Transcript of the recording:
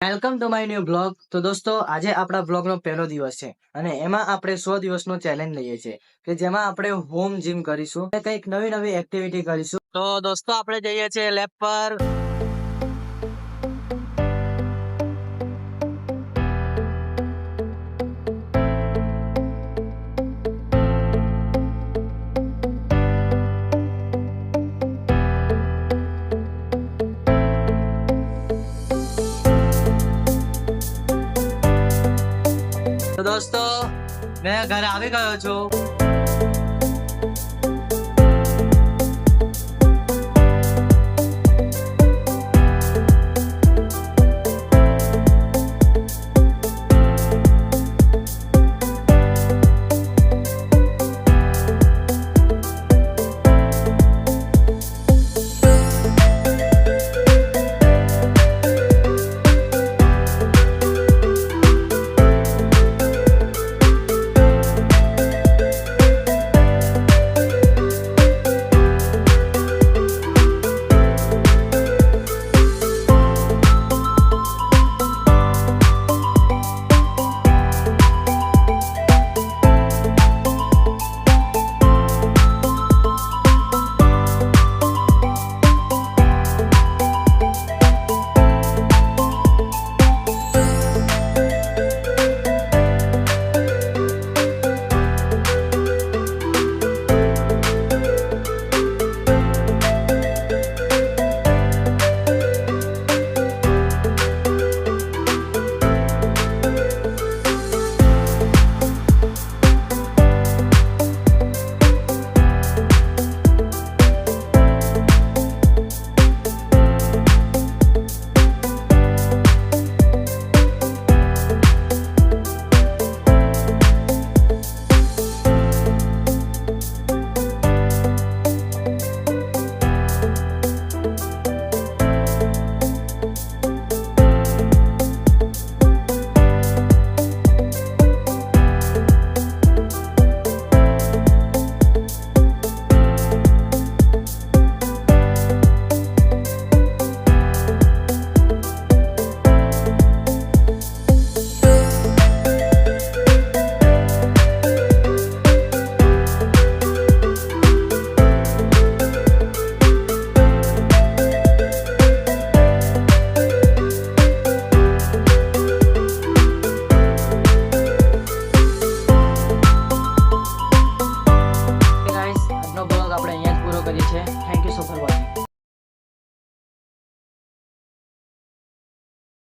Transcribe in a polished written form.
Welcome to my new blog. તો દોસ્તો, આજે આપણા બ્લોગનો પહેલો દિવસ છે અને એમાં આપણે 100 દિવસનો ચેલેન્જ લઈએ છીએ કે જેમાં આપણે હોમ જીમ કરીશું અને કંઈક નવી નવી એક્ટિવિટી કરીશું. તો દોસ્તો, આપણે જઈએ છીએ લેબ પર. તો દોસ્તો, મેં ઘરે આવી ગયો છું.